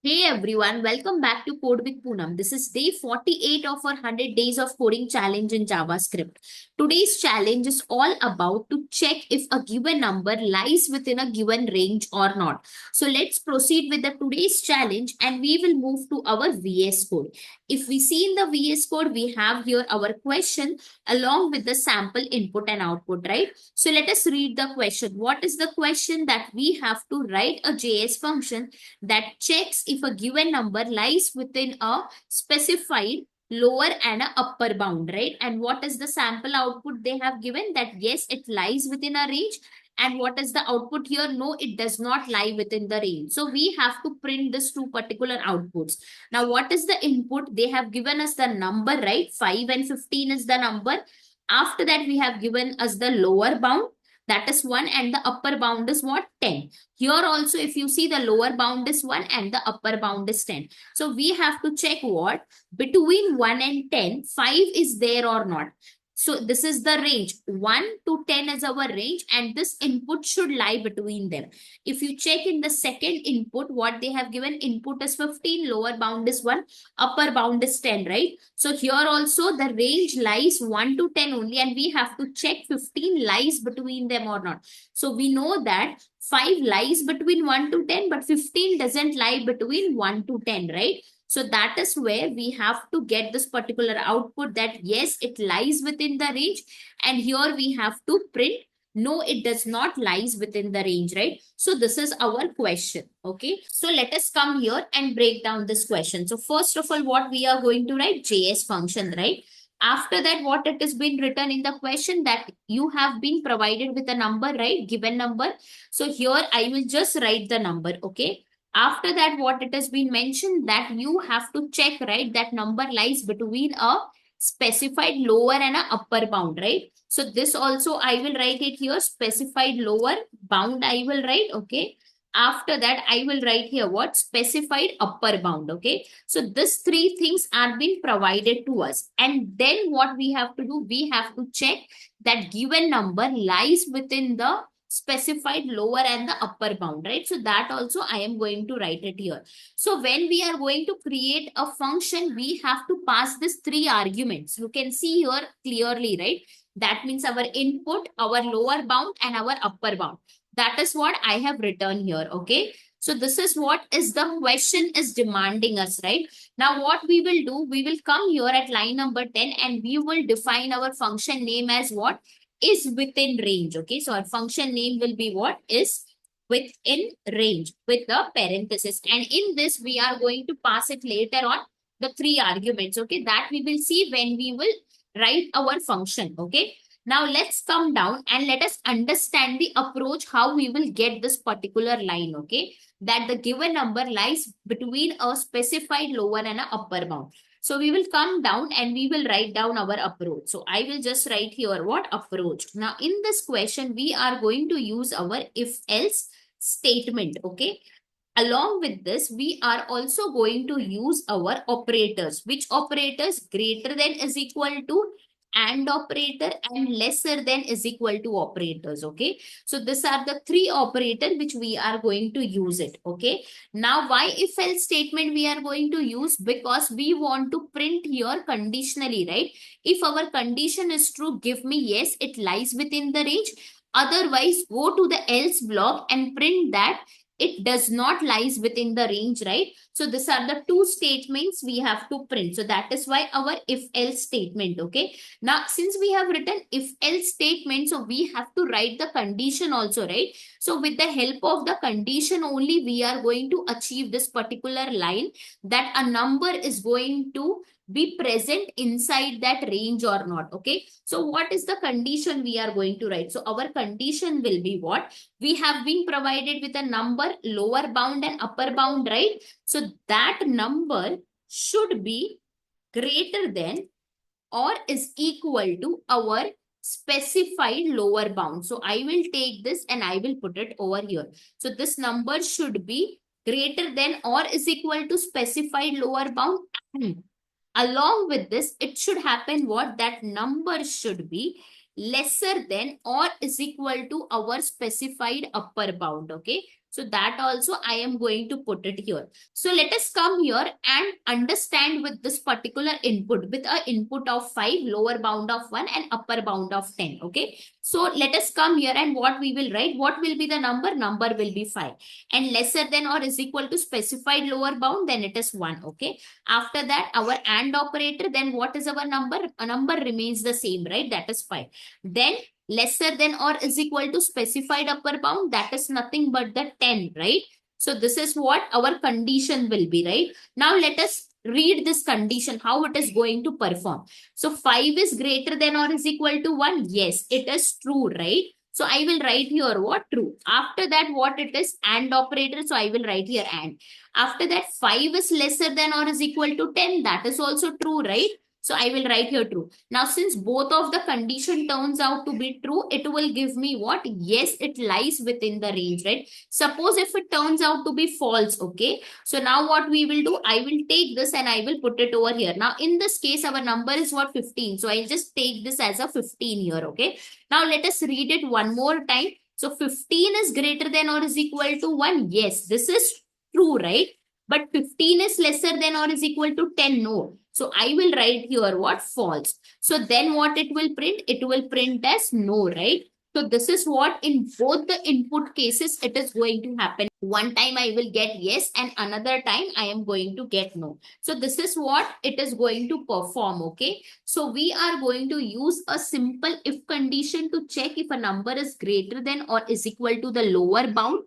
Hey everyone, welcome back to Code with Poonam. This is day 48 of our 100 days of coding challenge in JavaScript. Today's challenge is all about to check if a given number lies within a given range or not. So let's proceed with the today's challenge and we will move to our VS Code. If we see in the VS Code, we have here our question along with the sample input and output, right? So let us read the question. What is the question? That we have to write a JS function that checks if a given number lies within a specified lower and a upper bound, right? And what is the sample output they have given? That yes, it lies within a range. And what is the output here? No, it does not lie within the range. So we have to print these two particular outputs. Now, what is the input? They have given us the number, right? 5 and 15 is the number. After that, we have given us the lower bound. That is 1 and the upper bound is what? 10. Here also, if you see the lower bound is 1 and the upper bound is 10. So we have to check what? Between 1 and 10, 5 is there or not. So this is the range. 1 to 10 is our range and this input should lie between them. If you check in the second input, what they have given input is 15, lower bound is 1, upper bound is 10, right? So here also the range lies 1 to 10 only and we have to check 15 lies between them or not. So we know that 5 lies between 1 to 10, but 15 doesn't lie between 1 to 10, right? So that is where we have to get this particular output that yes, it lies within the range. And here we have to print, no, it does not lies within the range, right? So this is our question, okay? So let us come here and break down this question. So first of all, what we are going to write? JS function, right? After that, what it has been written in the question that you have been provided with a number, right? Given number. So here I will just write the number, okay? After that, what it has been mentioned that you have to check, right? That number lies between a specified lower and a upper bound, right? So this also I will write it here, specified lower bound I will write, okay? After that, I will write here what? Specified upper bound, okay? So these three things are being provided to us. And then what we have to do? We have to check that given number lies within the specified lower and the upper bound, right? So that also I am going to write it here. So when we are going to create a function, we have to pass these three arguments. You can see here clearly, right? That means our input, our lower bound and our upper bound. That is what I have written here, okay? So this is what is the question is demanding us, right? Now what we will do, we will come here at line number 10 and we will define our function name as what? Is within range. Okay, so our function name will be what? Is within range with the parenthesis. And in this, we are going to pass it later on the three arguments. Okay, that we will see when we will write our function. Okay, now let's come down and let us understand the approach how we will get this particular line. Okay, that the given number lies between a specified lower and a upper bound. So we will come down and we will write down our approach. So I will just write here what? Approach. Now in this question, we are going to use our if else statement. Okay. Along with this, we are also going to use our operators. Which operators? Greater than is equal to, and operator, and lesser than is equal to operators. Okay. So these are the three operators which we are going to use it. Okay. Now why if else statement we are going to use? Because we want to print here conditionally, right? If our condition is true, give me yes, it lies within the range. Otherwise, go to the else block and print that it does not lies within the range, right? So these are the two statements we have to print. So that is why our if else statement, okay? Now, since we have written if else statement, so we have to write the condition also, right? So with the help of the condition only, we are going to achieve this particular line that a number is going to be present inside that range or not, okay? So what is the condition we are going to write? So our condition will be what? We have been provided with a number, lower bound and upper bound, right? So that number should be greater than or is equal to our specified lower bound. So I will take this and I will put it over here. So this number should be greater than or is equal to specified lower bound. And along with this, it should happen what? That number should be lesser than or is equal to our specified upper bound. Okay. So that also I am going to put it here. So let us come here and understand with this particular input with a input of 5, lower bound of 1 and upper bound of 10. Okay. So let us come here and what we will write, what will be the number? Number will be 5 and lesser than or is equal to specified lower bound, then it is 1. Okay. After that, our AND operator, then what is our number? A number remains the same, right? That is 5. Then lesser than or is equal to specified upper bound, that is nothing but the 10, right? So this is what our condition will be, right? Now let us read this condition, how it is going to perform. So 5 is greater than or is equal to 1. Yes, it is true, right? So I will write here what? True. After that, what it is? AND operator. So I will write here AND. After that, 5 is lesser than or is equal to 10. That is also true, right? So I will write here true. Now, since both of the condition turns out to be true, it will give me what? Yes, it lies within the range, right? Suppose if it turns out to be false, okay? So now what we will do, I will take this and I will put it over here. Now, in this case, our number is what? 15. So I'll just take this as a 15 here, okay? Now, let us read it one more time. So 15 is greater than or is equal to 1. Yes, this is true, right? But 15 is lesser than or is equal to 10. No. So I will write here what? False. So then what it will print? It will print as no, right? So this is what in both the input cases it is going to happen. One time I will get yes and another time I am going to get no. So this is what it is going to perform, okay? So we are going to use a simple if condition to check if a number is greater than or is equal to the lower bound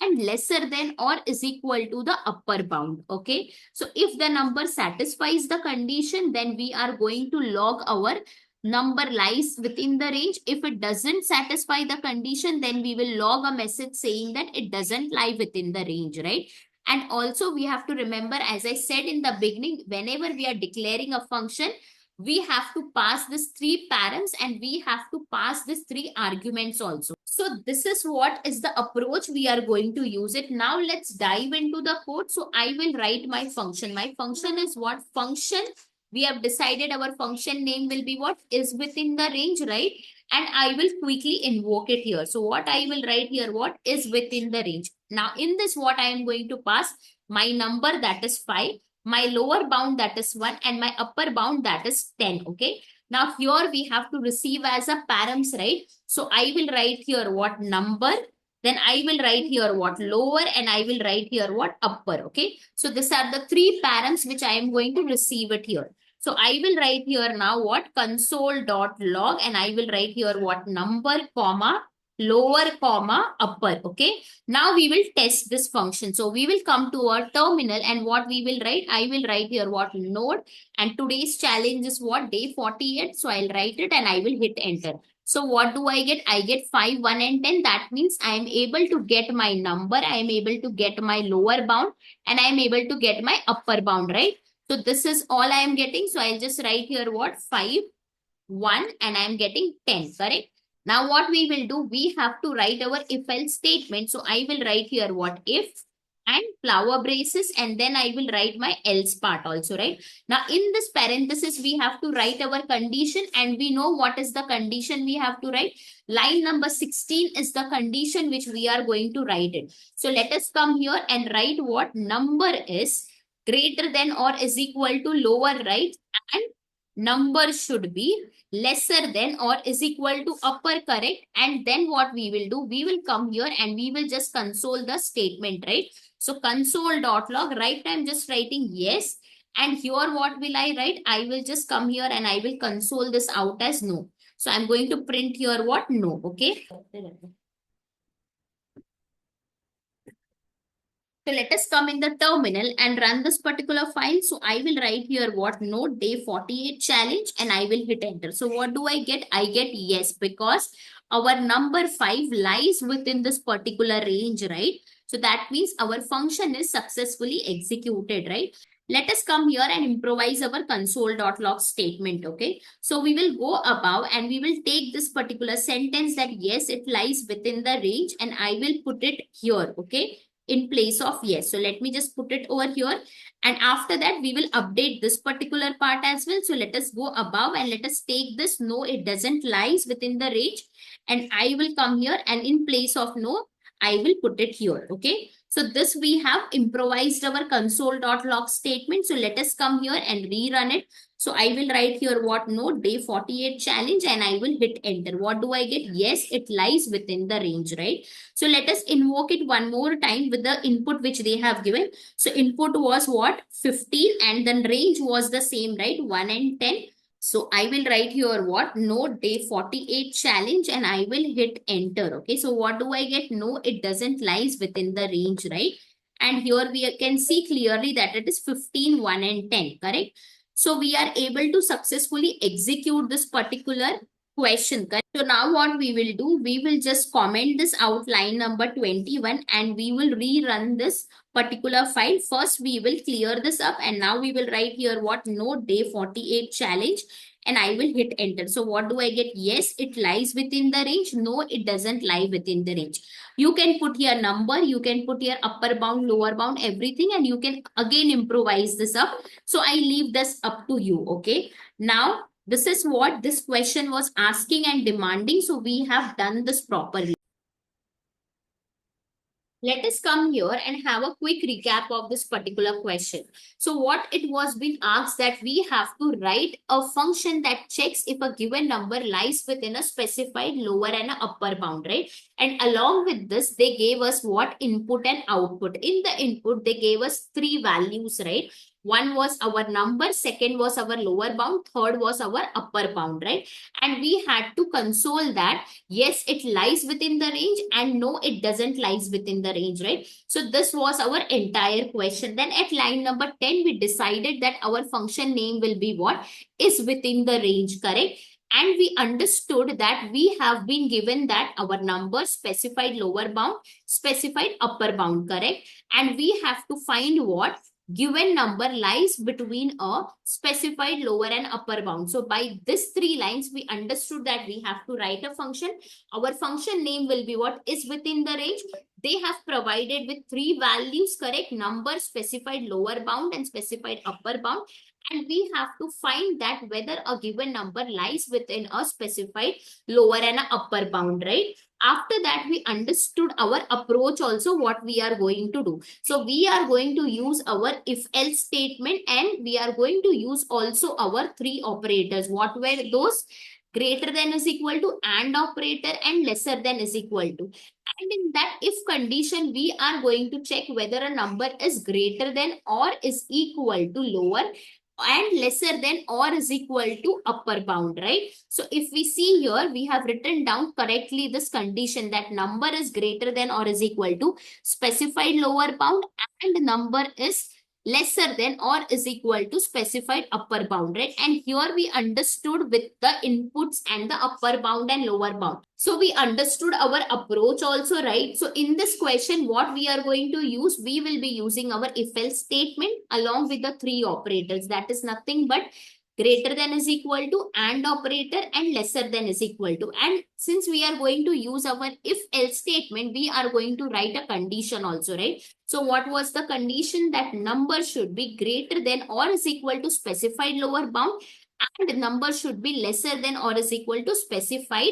and lesser than or is equal to the upper bound, okay? So if the number satisfies the condition, then we are going to log our number lies within the range. If it doesn't satisfy the condition, then we will log a message saying that it doesn't lie within the range, right? And also we have to remember, as I said in the beginning, whenever we are declaring a function, we have to pass these 3 params and we have to pass these 3 arguments also. So this is what is the approach we are going to use it. Now let's dive into the code. So I will write my function. My function is what? Function. We have decided our function name will be what? Is within the range, right? And I will quickly invoke it here. So what I will write here, what is within the range. Now in this, what I am going to pass? My number, that is 5. My lower bound, that is 1. And my upper bound, that is 10. Okay. Now here we have to receive as a params, right? So I will write here what? Number. Then I will write here what? Lower. And I will write here what? Upper. Okay. So these are the 3 params which I am going to receive it here. So I will write here now what? Console.log and I will write here what? Number, comma, lower, comma, upper. Okay. Now we will test this function. So we will come to our terminal and what we will write? I will write here what? Node. And today's challenge is what? Day 48. So I'll write it and I will hit enter. So what do I get? I get 5, 1 and 10. That means I am able to get my number. I am able to get my lower bound and I am able to get my upper bound, right? So this is all I am getting. So I'll just write here what? 5, 1 and I am getting 10, correct? Now what we will do, we have to write our if else statement. So I will write here what? If and flower braces and then I will write my else part also, right? Now in this parenthesis, we have to write our condition and we know what is the condition we have to write. Line number 16 is the condition which we are going to write it. So let us come here and write what? Number is greater than or is equal to lower, right? And number should be lesser than or is equal to upper, correct? And then what we will do, we will come here and we will just console the statement, right? So console.log, right? I'm just writing yes. And here what will I write? I will just come here and I will console this out as no. So I'm going to print here what? No, okay? So let us come in the terminal and run this particular file. So I will write here what? Node day 48 challenge and I will hit enter. So what do I get? I get yes because our number 5 lies within this particular range, right? So that means our function is successfully executed, right? Let us come here and improvise our console.log statement, okay? So we will go above and we will take this particular sentence that yes, it lies within the range and I will put it here, okay? In place of yes. So let me just put it over here. And after that, we will update this particular part as well. So let us go above and let us take this no, it doesn't lies within the range. And I will come here and in place of no, I will put it here. Okay. So this we have improvised our console.log statement. So let us come here and rerun it. So I will write here what no day 48 challenge and I will hit enter. What do I get? Yes, it lies within the range, right? So let us invoke it one more time with the input which they have given. So input was what? 15 and then range was the same, right? 1 and 10. So I will write here what? No day 48 challenge and I will hit enter. Okay. So what do I get? No, it doesn't lies within the range, right? And here we can see clearly that it is 15, 1 and 10, correct? So we are able to successfully execute this particular question, correct? So now what we will do, we will just comment this outline number 21 and we will rerun this particular file. First, we will clear this up and now we will write here what no day 48 challenge and I will hit enter. So what do I get? Yes, it lies within the range. No, it doesn't lie within the range. You can put here number, you can put here upper bound, lower bound, everything, and you can again improvise this up. So I leave this up to you. Okay. Now, this is what this question was asking and demanding. So we have done this properly. Let us come here and have a quick recap of this particular question. So what it was being asked that we have to write a function that checks if a given number lies within a specified lower and a upper bound, right? And along with this, they gave us what input and output. In the input, they gave us three values, right? One was our number, second was our lower bound, third was our upper bound, right? And we had to console that yes, it lies within the range and no, it doesn't lies within the range, right? So this was our entire question. Then at line number 10, we decided that our function name will be what is within the range, correct? And we understood that we have been given that our number specified lower bound, specified upper bound, correct? And we have to find what given number lies between a specified lower and upper bound. So by this three lines, we understood that we have to write a function. Our function name will be what is within the range. They have provided with three values, correct? Number, specified lower bound and specified upper bound. And we have to find that whether a given number lies within a specified lower and a upper bound, right? After that, we understood our approach also what we are going to do. So we are going to use our if-else statement and we are going to use also our three operators. What were those? Greater than is equal to and operator and lesser than is equal to. And in that if condition, we are going to check whether a number is greater than or is equal to lower and lesser than or is equal to upper bound, right? So if we see here, we have written down correctly this condition that number is greater than or is equal to specified lower bound and number is lesser than or is equal to specified upper bound, right? And here we understood with the inputs and the upper bound and lower bound. So we understood our approach also, right? So in this question, what we are going to use, we will be using our if-else statement along with the three operators. That is nothing but greater than is equal to and operator and lesser than is equal to. And since we are going to use our if-else statement, we are going to write a condition also, right? So what was the condition? That number should be greater than or is equal to specified lower bound and number should be lesser than or is equal to specified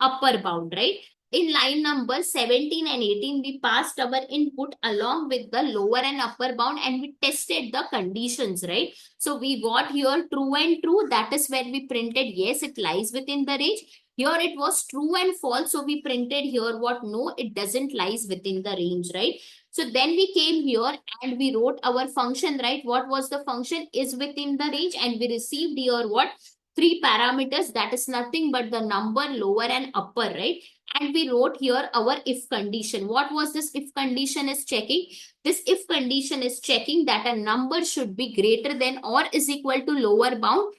upper bound, right? In line number 17 and 18, we passed our input along with the lower and upper bound and we tested the conditions, right? So we got here true and true. That is where we printed yes, it lies within the range. Here it was true and false. So we printed here what no, it doesn't lies within the range, right? So then we came here and we wrote our function, right? What was the function? Is within the range and we received here what? Three parameters. That is nothing but the number, lower and upper, right? And we wrote here our if condition. What was this if condition is checking? This if condition is checking that a number should be greater than or is equal to lower bound,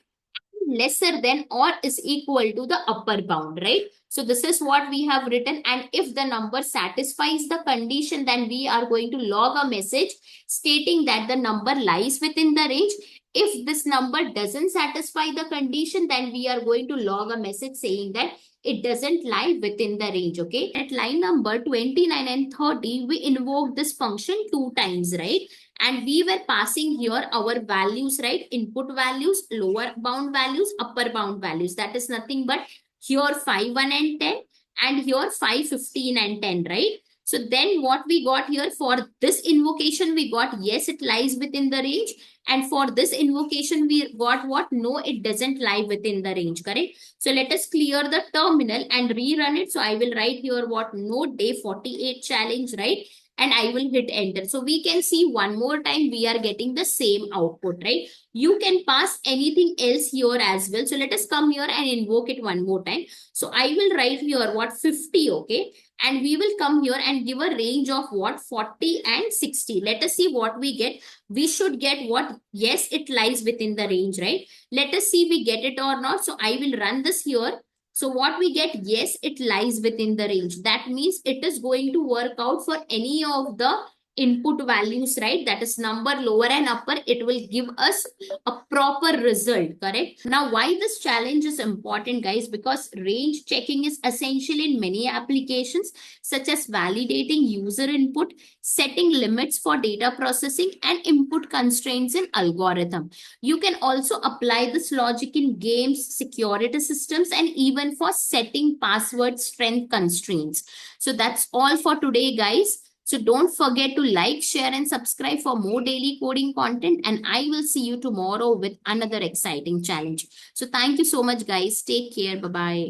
lesser than or is equal to the upper bound, right? So this is what we have written. And if the number satisfies the condition, then we are going to log a message stating that the number lies within the range. If this number doesn't satisfy the condition, then we are going to log a message saying that it doesn't lie within the range, okay? At line number 29 and 30, we invoked this function two times, right? And we were passing here our values, right? Input values, lower bound values, upper bound values. That is nothing but here 5, 1 and 10 and here 5, 15 and 10, right? So then what we got here for this invocation, we got yes, it lies within the range. And for this invocation, we got what? No, it doesn't lie within the range, correct? So let us clear the terminal and rerun it. So I will write here what? No, day 48 challenge, right? And I will hit enter. So we can see one more time we are getting the same output, right? You can pass anything else here as well. So let us come here and invoke it one more time. So I will write here what? 50, okay? And we will come here and give a range of what? 40 and 60. Let us see what we get. We should get what? Yes, it lies within the range, right? Let us see we get it or not. So I will run this here. So what we get? Yes, it lies within the range. That means it is going to work out for any of the input values, right? That is number, lower and upper. It will give us a proper result, correct? Now, why this challenge is important, guys? Because range checking is essential in many applications, such as validating user input, setting limits for data processing, and input constraints in algorithm. You can also apply this logic in games, security systems, and even for setting password strength constraints. So that's all for today, guys. So don't forget to like, share, and subscribe for more daily coding content. And I will see you tomorrow with another exciting challenge. So thank you so much, guys. Take care. Bye-bye.